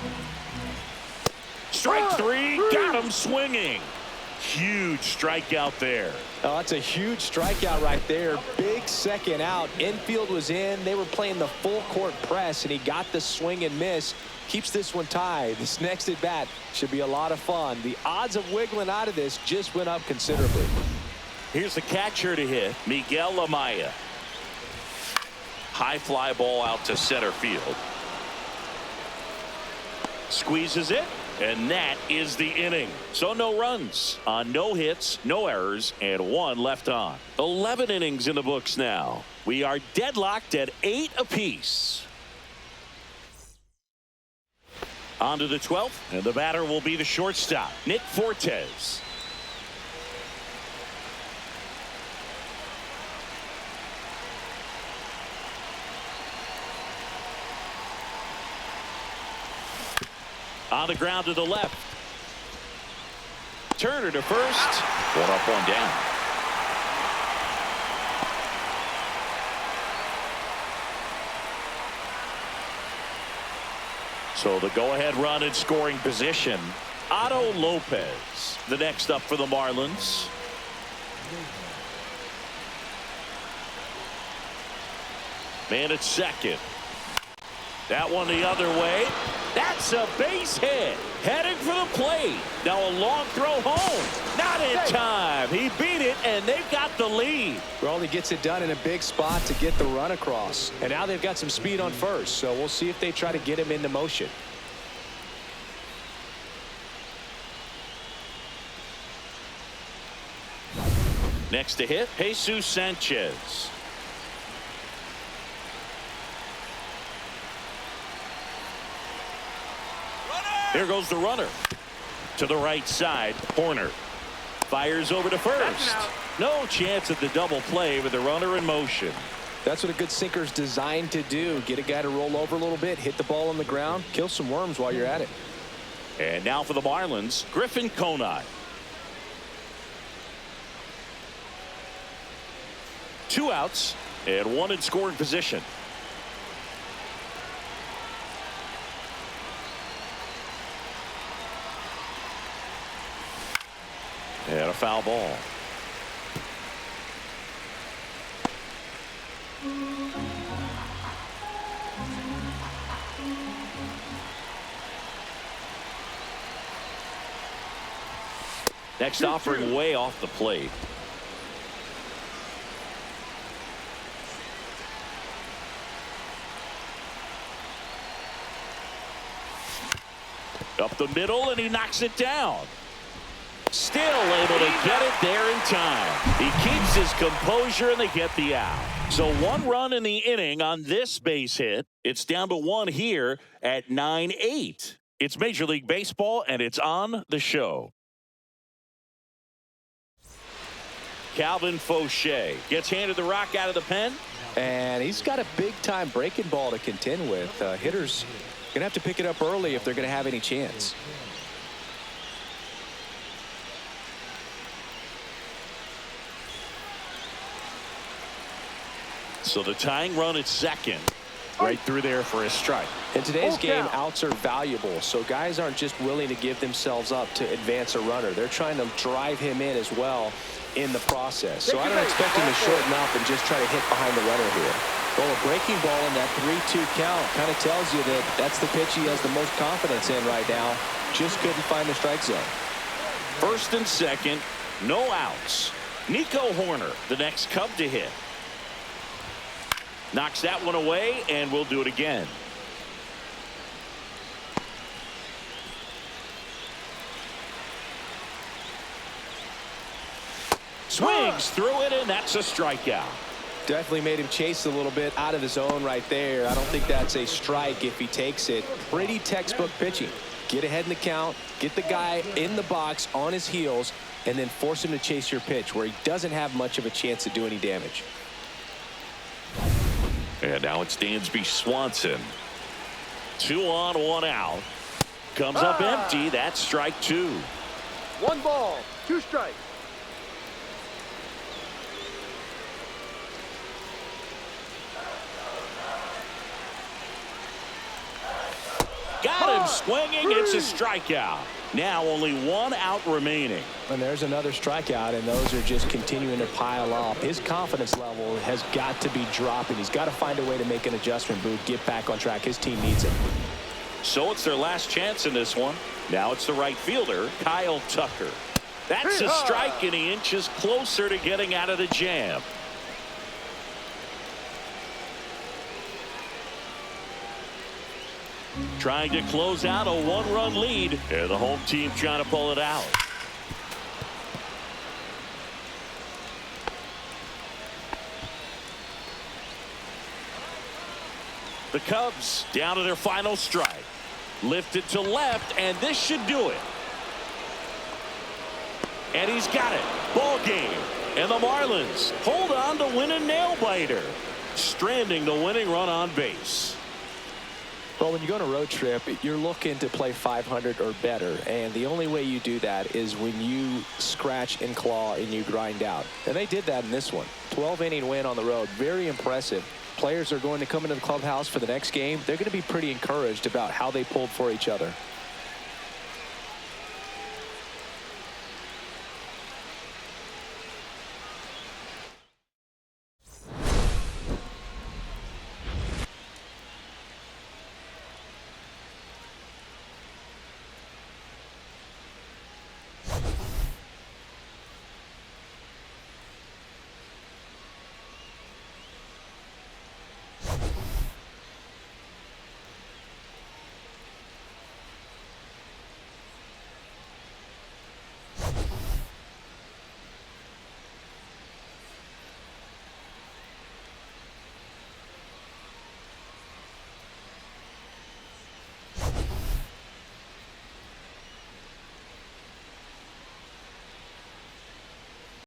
Strike 3, got him swinging. Huge strikeout there. Oh, that's a huge strikeout right there. Big second out. Infield was in. They were playing the full court press, and he got the swing and miss. Keeps this one tied. This next at bat should be a lot of fun. The odds of wiggling out of this just went up considerably. Here's the catcher to hit, Miguel Amaya. High fly ball out to center field. Squeezes it, and that is the inning. So no runs on no hits, no errors, and 1 left on. 11 innings in the books now. We are deadlocked at 8 apiece. On to the 12th, and the batter will be the shortstop, Nick Fortes. On the ground to the left. Turner to first. 1 up, 1 down. So the go-ahead run in scoring position. Otto Lopez, the next up for the Marlins. Man at second. That one the other way. That's a base hit. Heading for the plate. Now a long throw home. Not in time. He beat it, and they've got the lead. Well, he gets it done in a big spot to get the run across. And now they've got some speed on first, so we'll see if they try to get him into motion. Next to hit, Jesus Sanchez. There goes the runner. To the right side, Horner. Fires over to first. No chance at the double play with the runner in motion. That's what a good sinker's designed to do. Get a guy to roll over a little bit, hit the ball on the ground, kill some worms while you're at it. And now for the Marlins, Griffin Konai. 2 outs and 1 in scoring position. And a foul ball. Next offering way off the plate. Up the middle, and he knocks it down. Still able to get it there in time. He keeps his composure, and they get the out. So 1 run in the inning on this base hit. It's down to 1 here at 9-8. It's Major League Baseball, and it's on the show. Calvin Fauché gets handed the rock out of the pen. And he's got a big-time breaking ball to contend with. Hitters going to have to pick it up early if they're going to have any chance. So the tying run at second. Right through there for a strike. In today's game, outs are valuable, so guys aren't just willing to give themselves up to advance a runner. They're trying to drive him in as well in the process. So I don't expect him to shorten up and just try to hit behind the runner here. Well, a breaking ball in that 3-2 count kind of tells you that that's the pitch he has the most confidence in right now. Just couldn't find the strike zone. First and second, no outs. Nico Horner, the next Cub to hit. Knocks that one away, and we'll do it again. Swings through it, and that's a strikeout. Definitely made him chase a little bit out of his zone right there. I don't think that's a strike if he takes it. Pretty textbook pitching. Get ahead in the count, get the guy in the box on his heels, and then force him to chase your pitch where he doesn't have much of a chance to do any damage. And now it's Dansby Swanson. 2 on, 1 out. Comes up empty. That's strike 2. 1 ball, 2 strikes. Got him swinging. It's a strikeout. Now only 1 out remaining. And there's another strikeout, and those are just continuing to pile up. His confidence level has got to be dropping. He's got to find a way to make an adjustment, Boo, get back on track. His team needs him. So it's their last chance in this one. Now it's the right fielder, Kyle Tucker. That's a strike, and he inches closer to getting out of the jam. Trying to close out a 1-run lead, and the home team trying to pull it out. The Cubs down to their final strike. Lifted to left, and this should do it. And he's got it. Ball game. And the Marlins hold on to win a nail-biter, stranding the winning run on base. Well, when you go on a road trip, you're looking to play 500 or better, and the only way you do that is when you scratch and claw and you grind out. And they did that in this one. 12-inning win on the road. Very impressive. Players are going to come into the clubhouse for the next game. They're going to be pretty encouraged about how they pulled for each other.